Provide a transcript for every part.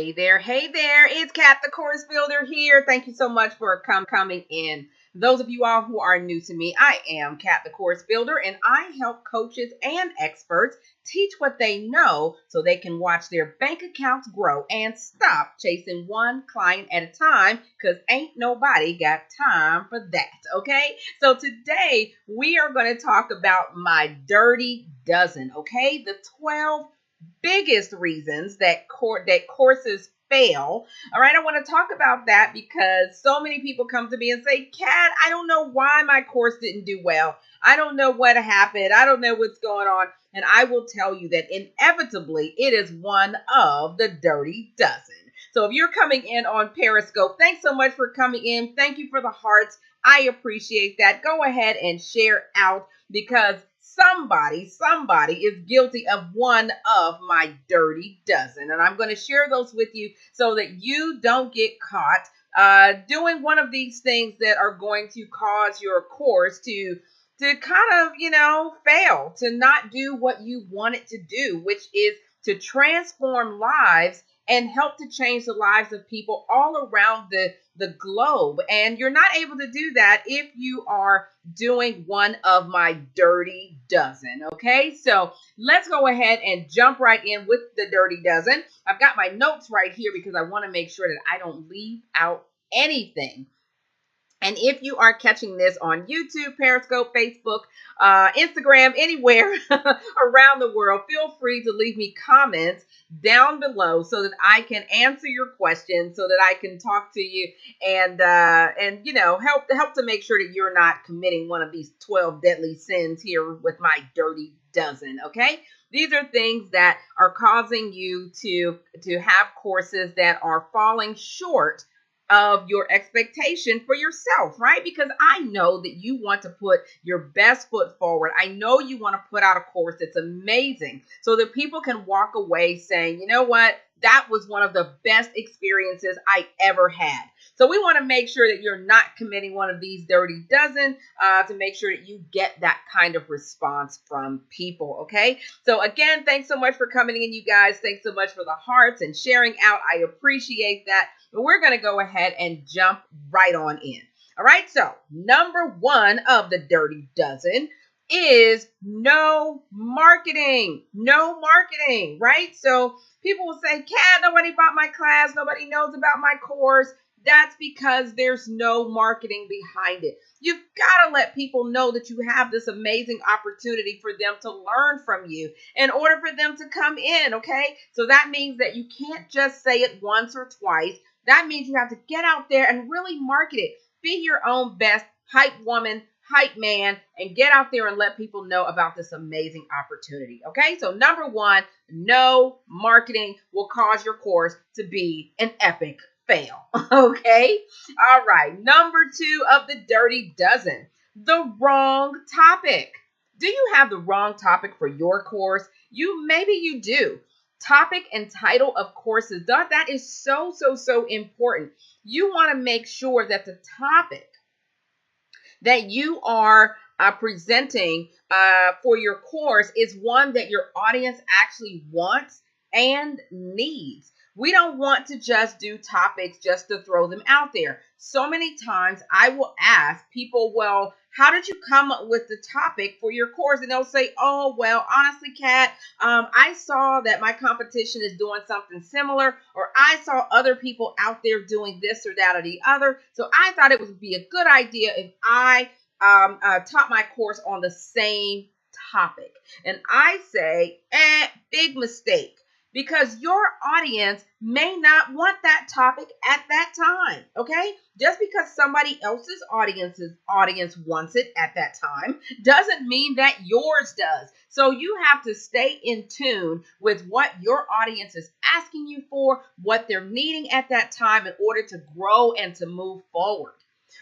Hey there, it's Kat the Course Builder here. Thank you so much for coming in. Those of you all who are new to me, I am Kat the Course Builder, and I help coaches and experts teach what they know so they can watch their bank accounts grow and stop chasing one client at a time, because ain't nobody got time for that, okay? So today we are going to talk about my dirty dozen, okay? The 12 biggest reasons that courses fail. All right, I want to talk about that because so many people come to me and say, Kat, I don't know why my course didn't do well. I don't know what happened. I don't know what's going on. And I will tell you that inevitably it is one of the dirty dozen. So if you're coming in on Periscope, thanks so much for coming in. Thank you for the hearts. I appreciate that. Go ahead and share out, because somebody is guilty of one of my dirty dozen. And I'm going to share those with you so that you don't get caught doing one of these things that are going to cause your course to kind of, fail, to not do what you want it to do, which is to transform lives and help to change the lives of people all around the globe. And you're not able to do that if you are doing one of my dirty dozen. Okay, so let's go ahead and jump right in with the dirty dozen. I've got my notes right here because I want to make sure that I don't leave out anything. And if you are catching this on YouTube, Periscope, Facebook, Instagram, anywhere around the world, feel free to leave me comments down below so that I can answer your questions, so that I can talk to you and help to make sure that you're not committing one of these 12 deadly sins here with my dirty dozen. Okay, these are things that are causing you to have courses that are falling short of your expectation for yourself, right? Because I know that you want to put your best foot forward. I know you want to put out a course that's amazing so that people can walk away saying, you know what? That was one of the best experiences I ever had. So we want to make sure that you're not committing one of these dirty dozen to make sure that you get that kind of response from people, okay? So again, thanks so much for coming in, you guys. Thanks so much for the hearts and sharing out. I appreciate that. But we're going to go ahead and jump right on in. All right, so number one of the dirty dozen is no marketing. No marketing, right? So people will say, Kat, nobody bought my class. Nobody knows about my course. That's because there's no marketing behind it. You've got to let people know that you have this amazing opportunity for them to learn from you in order for them to come in, okay? So that means that you can't just say it once or twice. That means you have to get out there and really market it. Be your own best hype woman, hype man, and get out there and let people know about this amazing opportunity, okay? So number one, no marketing will cause your course to be an epic fail, okay? All right, number two of the dirty dozen, the wrong topic. Do you have the wrong topic for your course? Maybe you do. Topic and title of courses, that is so important. You want to make sure that the topic that you are presenting for your course is one that your audience actually wants and needs. We don't want to just do topics just to throw them out there. So many times I will ask people, well, how did you come up with the topic for your course? And they'll say, oh, well, honestly, Kat, I saw that my competition is doing something similar, or I saw other people out there doing this or that or the other. So I thought it would be a good idea if I taught my course on the same topic. And I say, big mistake. Because your audience may not want that topic at that time, okay? Just because somebody else's audience wants it at that time doesn't mean that yours does. So you have to stay in tune with what your audience is asking you for, what they're needing at that time in order to grow and to move forward.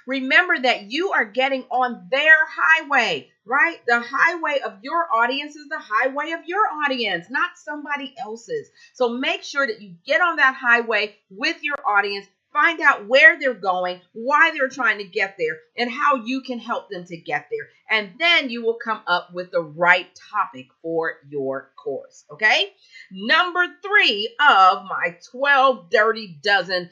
Remember that you are getting on their highway, right? The highway of your audience is the highway of your audience, not somebody else's. So make sure that you get on that highway with your audience. find out where they're going, why they're trying to get there, and how you can help them to get there. And then you will come up with the right topic for your course, okay? Number 3 of my 12 dirty dozen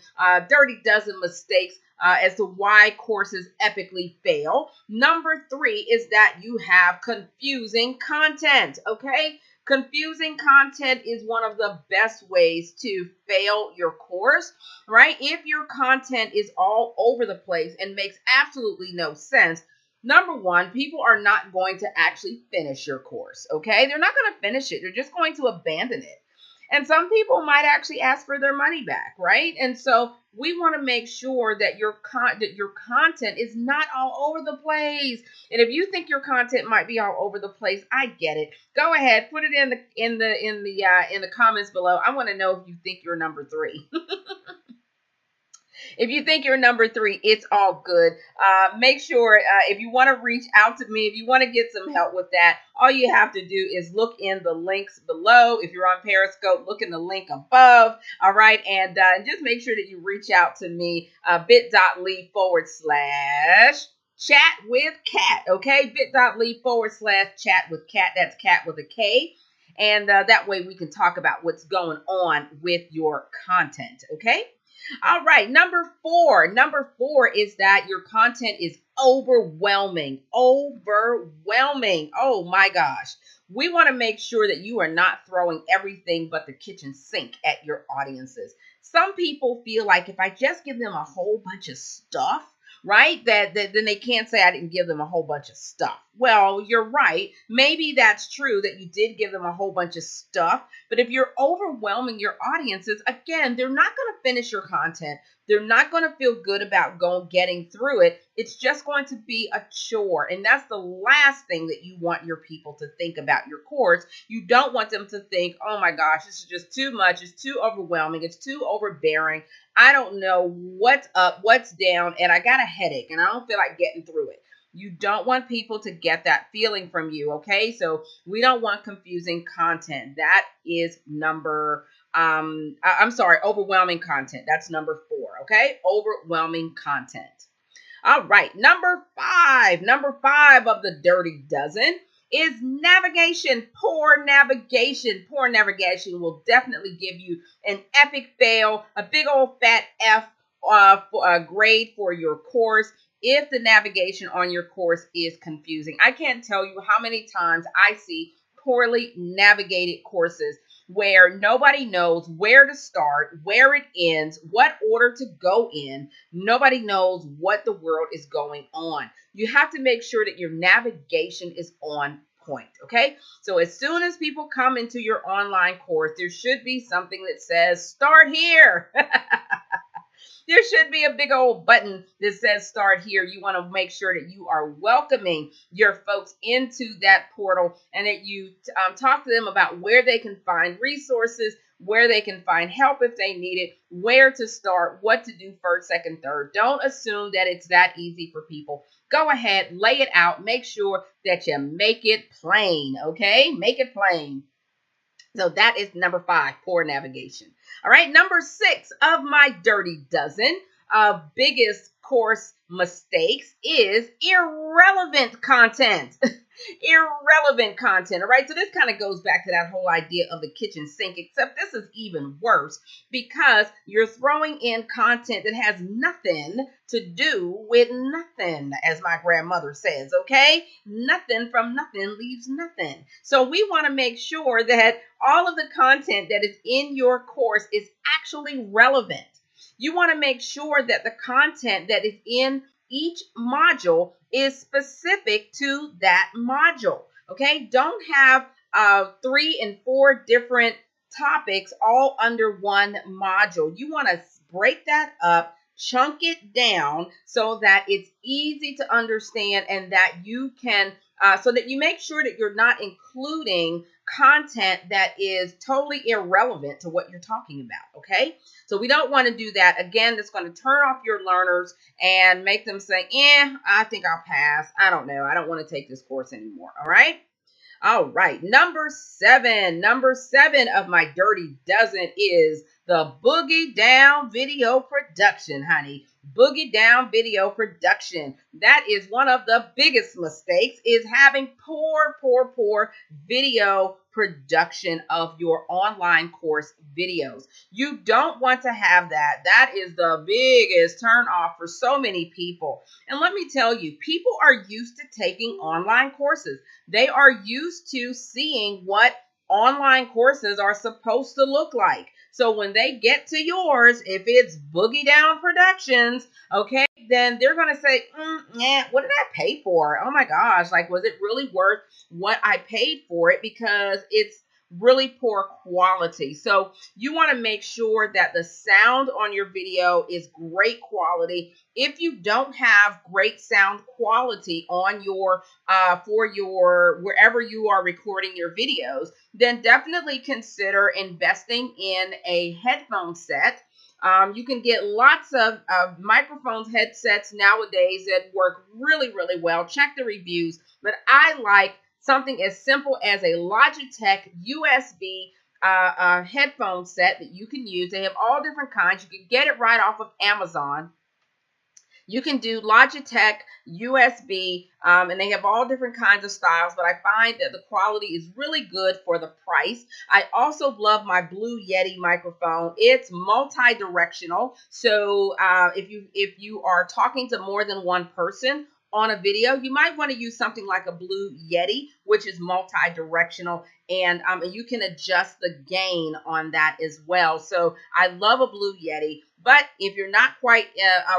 mistakes as to why courses epically fail. Number 3 is that you have confusing content, okay? Confusing content is one of the best ways to fail your course, right? If your content is all over the place and makes absolutely no sense, number 1, people are not going to actually finish your course, okay? They're not going to finish it. They're just going to abandon it. And some people might actually ask for their money back, right? And so we want to make sure that your content is not all over the place. And if you think your content might be all over the place, I get it. Go ahead, put it in the comments below. I want to know if you think you're number 3. If you think you're number 3, it's all good. Make sure if you want to reach out to me, if you want to get some help with that, all you have to do is look in the links below. If you're on Periscope, look in the link above. All right. And just make sure that you reach out to me, bit.ly/chat with Kat. Okay. bit.ly/chat with Kat. That's Kat with a K. And that way we can talk about what's going on with your content. Okay. All right, number 4. Number 4 is that your content is overwhelming. Overwhelming. Oh my gosh. We want to make sure that you are not throwing everything but the kitchen sink at your audiences. Some people feel like if I just give them a whole bunch of stuff, right, that then they can't say I didn't give them a whole bunch of stuff. Well, you're right. Maybe that's true that you did give them a whole bunch of stuff. But if you're overwhelming your audiences, again, they're not going to finish your content. They're not going to feel good about getting through it. It's just going to be a chore. And that's the last thing that you want your people to think about your course. You don't want them to think, oh my gosh, this is just too much. It's too overwhelming. It's too overbearing. I don't know what's up, what's down, and I got a headache and I don't feel like getting through it. You don't want people to get that feeling from you, okay? So we don't want confusing content. That is overwhelming content. That's number 4, okay? Overwhelming content. All right, number 5 of the dirty dozen is navigation. Poor navigation. Poor navigation will definitely give you an epic fail, a big old fat F grade for your course if the navigation on your course is confusing. I can't tell you how many times I see poorly navigated courses where nobody knows where to start, where it ends, what order to go in. Nobody knows what the world is going on. You have to make sure that your navigation is on point, okay? So as soon as people come into your online course, there should be something that says, start here. There should be a big old button that says start here. You want to make sure that you are welcoming your folks into that portal and that you talk to them about where they can find resources, where they can find help if they need it, where to start, what to do first, second, third. Don't assume that it's that easy for people. Go ahead, lay it out. Make sure that you make it plain, okay? Make it plain. So that is number 5, poor navigation. All right, number 6 of my dirty dozen biggest course mistakes is irrelevant content. Irrelevant content. All right, so this kind of goes back to that whole idea of the kitchen sink, except this is even worse because you're throwing in content that has nothing to do with nothing, as my grandmother says, okay? Nothing from nothing leaves nothing. So we want to make sure that all of the content that is in your course is actually relevant. You want to make sure that the content that is in each module is specific to that module, okay? Don't have 3 and 4 different topics all under one module. You want to break that up, chunk it down so that it's easy to understand and that you can, so that you make sure that you're not including content that is totally irrelevant to what you're talking about, okay? So we don't want to do that. Again, that's going to turn off your learners and make them say, I think I'll pass. I don't know. I don't want to take this course anymore, all right? All right, number seven. Number seven of my dirty dozen is the boogie down video production, honey. Boogie down video production. That is one of the biggest mistakes, is having poor video production of your online course videos. You don't want to have that. That is the biggest turn off for so many people. And let me tell you, people are used to taking online courses. They are used to seeing what online courses are supposed to look like. So when they get to yours, if it's Boogie Down Productions, okay, then they're going to say, yeah, what did I pay for? Oh my gosh, like, was it really worth what I paid for it? Because it's really poor quality. So you want to make sure that the sound on your video is great quality. If you don't have great sound quality on your for your wherever you are recording your videos, then definitely consider investing in a headphone set. You can get lots of microphones, headsets nowadays that work really well. Check the reviews, but I like something as simple as a Logitech USB headphone set that you can use. They have all different kinds. You can get it right off of Amazon. You can do Logitech USB, and they have all different kinds of styles, but I find that the quality is really good for the price. I also love my Blue Yeti microphone. It's multi-directional, so if you are talking to more than one person on a video, you might want to use something like a Blue Yeti, which is multi-directional, and you can adjust the gain on that as well. So I love a Blue Yeti. But if you're not quite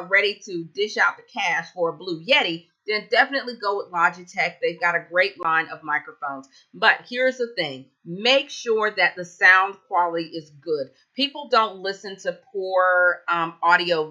ready to dish out the cash for a Blue Yeti, then definitely go with Logitech. They've got a great line of microphones. But here's the thing. Make sure that the sound quality is good. People don't listen to poor audio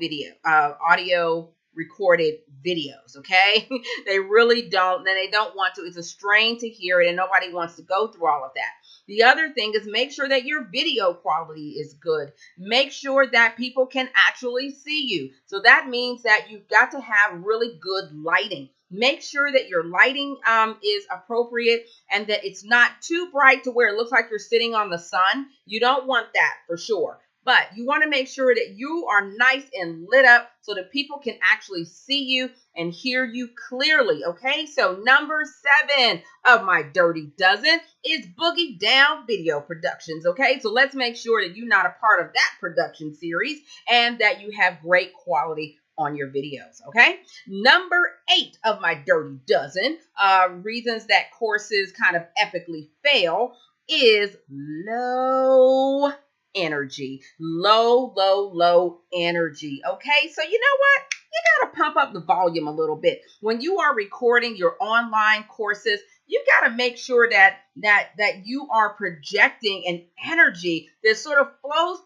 recorded videos, okay? They really don't. Then they don't want to. It's a strain to hear it, and nobody wants to go through all of that. The other thing is, make sure that your video quality is good. Make sure that people can actually see you. So that means that you've got to have really good lighting. Make sure that your lighting is appropriate and that it's not too bright to where it looks like you're sitting on the sun. You don't want that for sure. But you want to make sure that you are nice and lit up so that people can actually see you and hear you clearly, okay? So number 7 of my dirty dozen is Boogie Down Video Productions, okay? So let's make sure that you're not a part of that production series and that you have great quality on your videos, okay? Number 8 of my dirty dozen reasons that courses kind of epically fail is low energy. Low energy. Okay, so you know what? You got to pump up the volume a little bit. When you are recording your online courses, you got to make sure that you are projecting an energy that sort of flows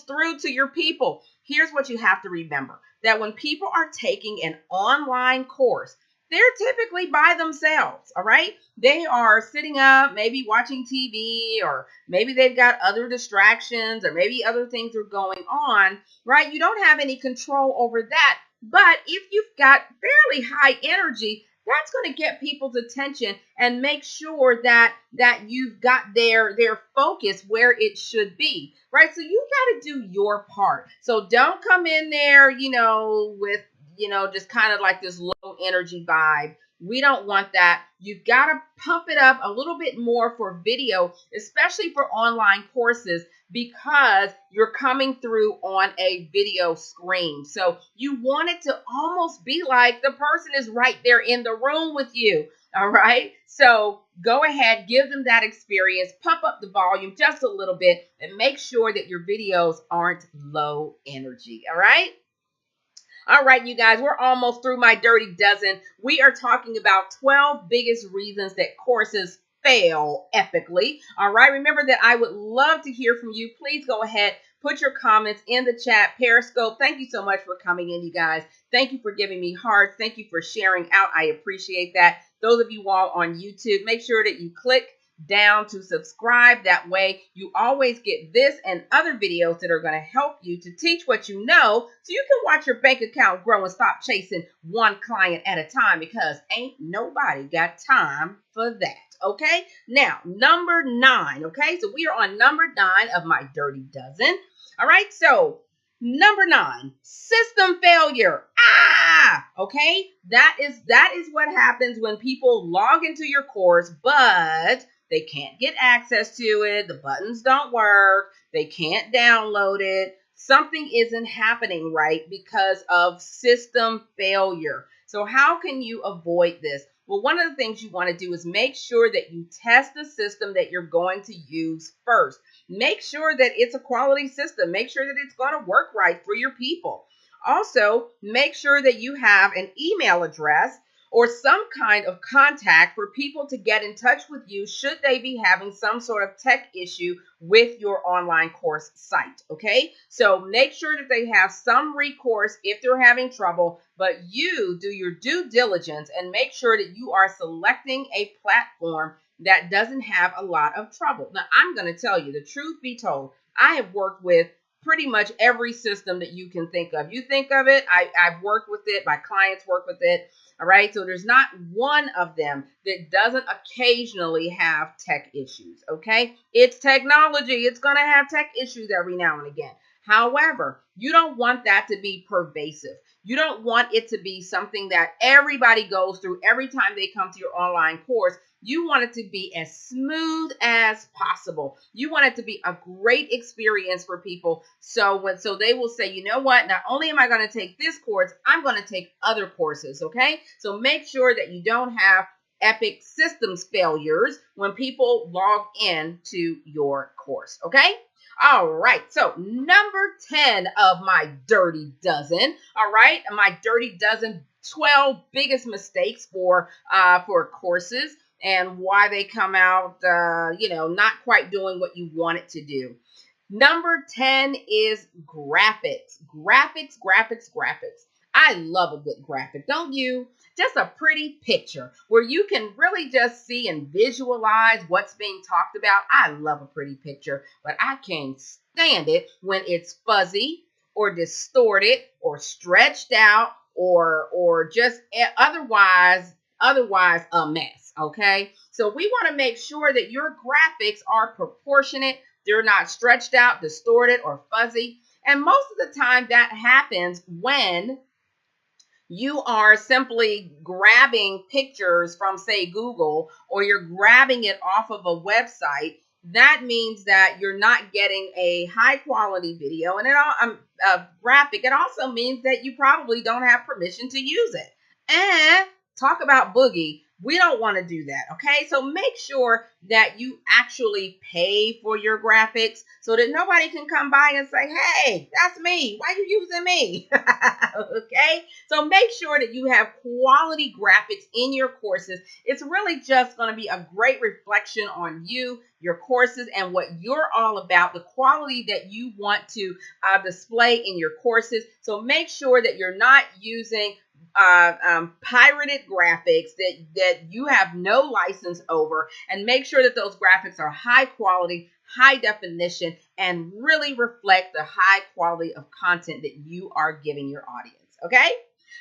through to your people. Here's what you have to remember, that when people are taking an online course, they're typically by themselves, all right? They are sitting up, maybe watching TV, or maybe they've got other distractions, or maybe other things are going on, right? You don't have any control over that. But if you've got fairly high energy, that's going to get people's attention and make sure that you've got their focus where it should be, right? So you got to do your part. So don't come in there, with just kind of like this low energy vibe. We don't want that. You've got to pump it up a little bit more for video, especially for online courses, because you're coming through on a video screen. So you want it to almost be like the person is right there in the room with you. All right. So go ahead, give them that experience, pump up the volume just a little bit, and make sure that your videos aren't low energy. All right. All right, you guys, we're almost through my dirty dozen. We are talking about 12 biggest reasons that courses fail epically. All right, remember that I would love to hear from you. Please go ahead, put your comments in the chat. Periscope, thank you so much for coming in, you guys. Thank you for giving me hearts. Thank you for sharing out. I appreciate that. Those of you all on YouTube, make sure that you click down to subscribe. That way you always get this and other videos that are going to help you to teach what you know so you can watch your bank account grow and stop chasing one client at a time, because ain't nobody got time for that. Okay, now number 9. Okay, so we are on number 9 of my dirty dozen. All right, so number 9, system failure. Okay, that is what happens when people log into your course, but they can't get access to it. The buttons don't work. They can't download it. Something isn't happening right because of system failure. So how can you avoid this? Well, one of the things you want to do is make sure that you test the system that you're going to use first. Make sure that it's a quality system. Make sure that it's going to work right for your people. Also, make sure that you have an email address or some kind of contact for people to get in touch with you should they be having some sort of tech issue with your online course site, okay? So make sure that they have some recourse if they're having trouble, but you do your due diligence and make sure that you are selecting a platform that doesn't have a lot of trouble. Now, I'm going to tell you, the truth be told, I have worked with pretty much every system that you can think of. You think of it, I've worked with it, my clients work with it. All right, so there's not one of them that doesn't occasionally have tech issues, okay? It's technology. It's going to have tech issues every now and again. However, you don't want that to be pervasive. You don't want it to be something that everybody goes through every time they come to your online course. You want it to be as smooth as possible. You want it to be a great experience for people. So they will say, you know what, not only am I going to take this course, I'm going to take other courses, okay? So make sure that you don't have epic systems failures when people log in to your course, okay? All right, so number 10 of my dirty dozen, all right, my dirty dozen 12 biggest mistakes for courses and why they come out, not quite doing what you want it to do. Number 10 is graphics. Graphics. I love a good graphic, don't you? Just a pretty picture where you can really just see and visualize what's being talked about. I love a pretty picture, but I can't stand it when it's fuzzy or distorted or stretched out or just otherwise a mess, okay? So we want to make sure that your graphics are proportionate. They're not stretched out, distorted, or fuzzy. And most of the time that happens when you are simply grabbing pictures from, say, Google, or you're grabbing it off of a website. That means that you're not getting a high quality video and graphic. It also means that you probably don't have permission to use it. And talk about boogie. We don't want to do that, okay? So make sure that you actually pay for your graphics so that nobody can come by and say, hey, that's me. Why are you using me? Okay? So make sure that you have quality graphics in your courses. It's really just going to be a great reflection on you, your courses, and what you're all about, the quality that you want to display in your courses. So make sure that you're not using pirated graphics that you have no license over, and make sure that those graphics are high quality, high definition, and really reflect the high quality of content that you are giving your audience, okay?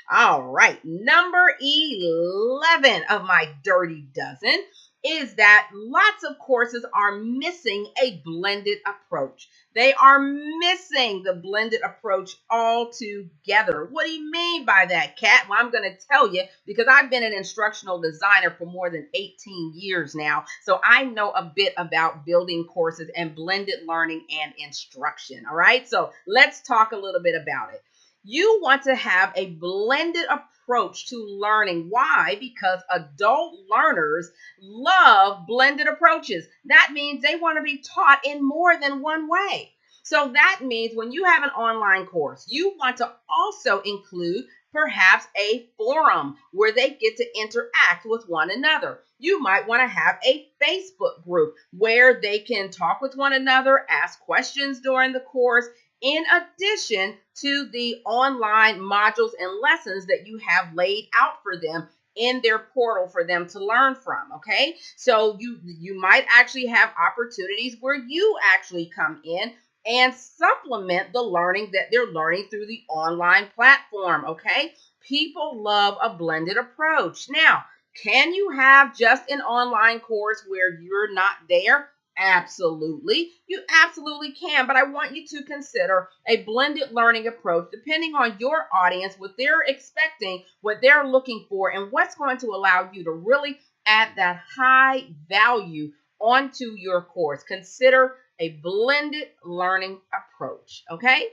All right, number 11 of my dirty dozen is that lots of courses are missing a blended approach. They are missing the blended approach altogether. What do you mean by that, Kat? Well, I'm going to tell you because I've been an instructional designer for more than 18 years now. So I know a bit about building courses and blended learning and instruction. All right, so let's talk a little bit about it. You want to have a blended approach to learning. Why? Because adult learners love blended approaches. That means they want to be taught in more than one way. So that means when you have an online course, you want to also include perhaps a forum where they get to interact with one another. You might want to have a Facebook group where they can talk with one another, ask questions during the course, in addition to the online modules and lessons that you have laid out for them in their portal for them to learn from, okay? So you might actually have opportunities where you actually come in and supplement the learning that they're learning through the online platform, okay? People love a blended approach. Now, can you have just an online course where you're not there? Absolutely. You absolutely can, but I want you to consider a blended learning approach depending on your audience, what they're expecting, what they're looking for, and what's going to allow you to really add that high value onto your course. Consider a blended learning approach, okay?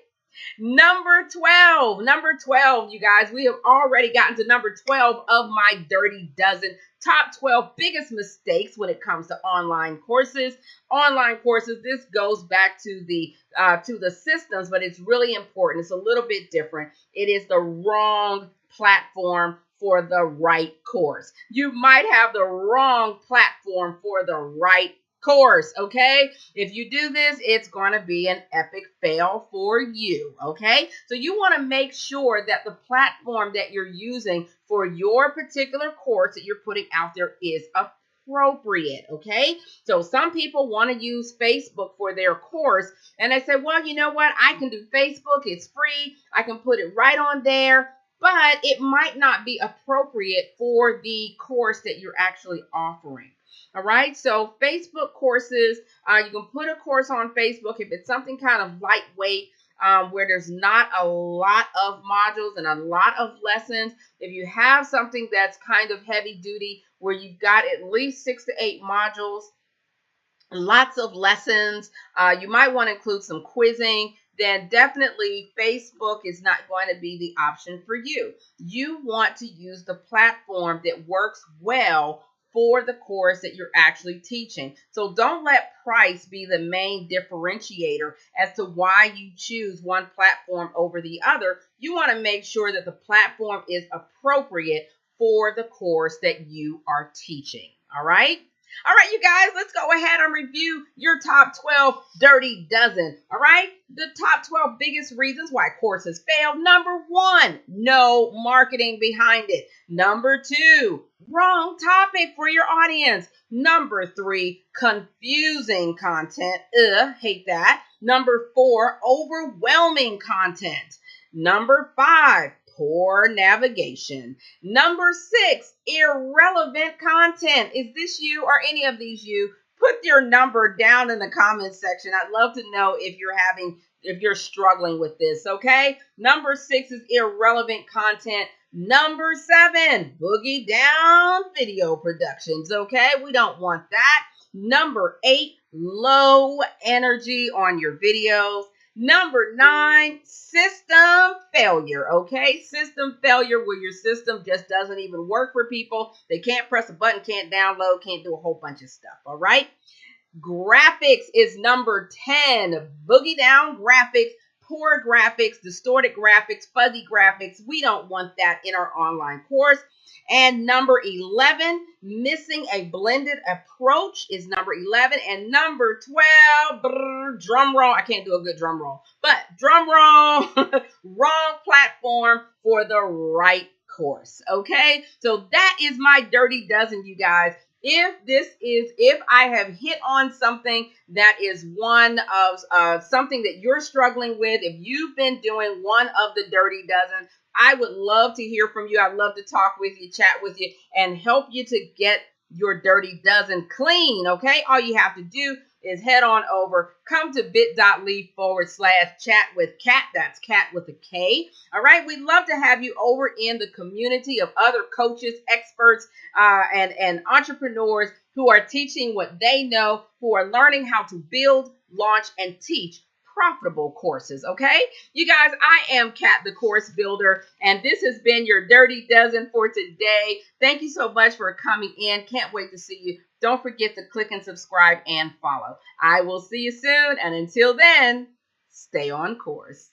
Number 12, you guys, we have already gotten to number 12 of my Dirty Dozen top 12 biggest mistakes when it comes to online courses. Online courses, this goes back to the systems, but it's really important. It's a little bit different. It is the wrong platform for the right course. You might have the wrong platform for the right course, okay? If you do this, it's going to be an epic fail for you, okay? So you want to make sure that the platform that you're using for your particular course that you're putting out there is appropriate, okay? So some people want to use Facebook for their course, and they say, well, you know what? I can do Facebook. It's free. I can put it right on there, but it might not be appropriate for the course that you're actually offering. All right, so Facebook courses, you can put a course on Facebook if it's something kind of lightweight, where there's not a lot of modules and a lot of lessons. If you have something that's kind of heavy duty, where you've got at least 6 to 8 modules, lots of lessons, you might want to include some quizzing, then definitely Facebook is not going to be the option for you. You want to use the platform that works well for the course that you're actually teaching. So don't let price be the main differentiator as to why you choose one platform over the other. You want to make sure that the platform is appropriate for the course that you are teaching. All right? All right, you guys, let's go ahead and review your top 12 Dirty Dozen. All right, the top 12 biggest reasons why courses fail. Number 1, no marketing behind it. Number 2, wrong topic for your audience. Number 3, confusing content. Hate that. Number 4, overwhelming content. Number 5, poor navigation. Number 6, irrelevant content. Is this you or any of these you? Put your number down in the comments section. I'd love to know if you're struggling with this, okay? Number 6 is irrelevant content. Number 7, boogie down video productions, okay? We don't want that. Number 8, low energy on your videos. Number 9, system failure, okay? System failure where your system just doesn't even work for people. They can't press a button, can't download, can't do a whole bunch of stuff, all right? Graphics is number 10. Boogie down graphics, poor graphics, distorted graphics, fuzzy graphics. We don't want that in our online course. And number 11, missing a blended approach is number 11. And number 12, drum roll. I can't do a good drum roll, but drum roll, wrong platform for the right course. Okay, so that is my Dirty Dozen, you guys. If I have hit on something that is one of something that you're struggling with, if you've been doing one of the Dirty Dozen, I would love to hear from you. I'd love to talk with you, chat with you, and help you to get your Dirty Dozen clean, okay? All you have to do is head on over, come to bit.ly/chat with Kat. That's Kat with a K. All right, we'd love to have you over in the community of other coaches, experts, and entrepreneurs who are teaching what they know, who are learning how to build, launch, and teach profitable courses, okay? You guys, I am Kat, the Course Builder, and this has been your Dirty Dozen for today. Thank you so much for coming in. Can't wait to see you. Don't forget to click and subscribe and follow. I will see you soon, and until then, stay on course.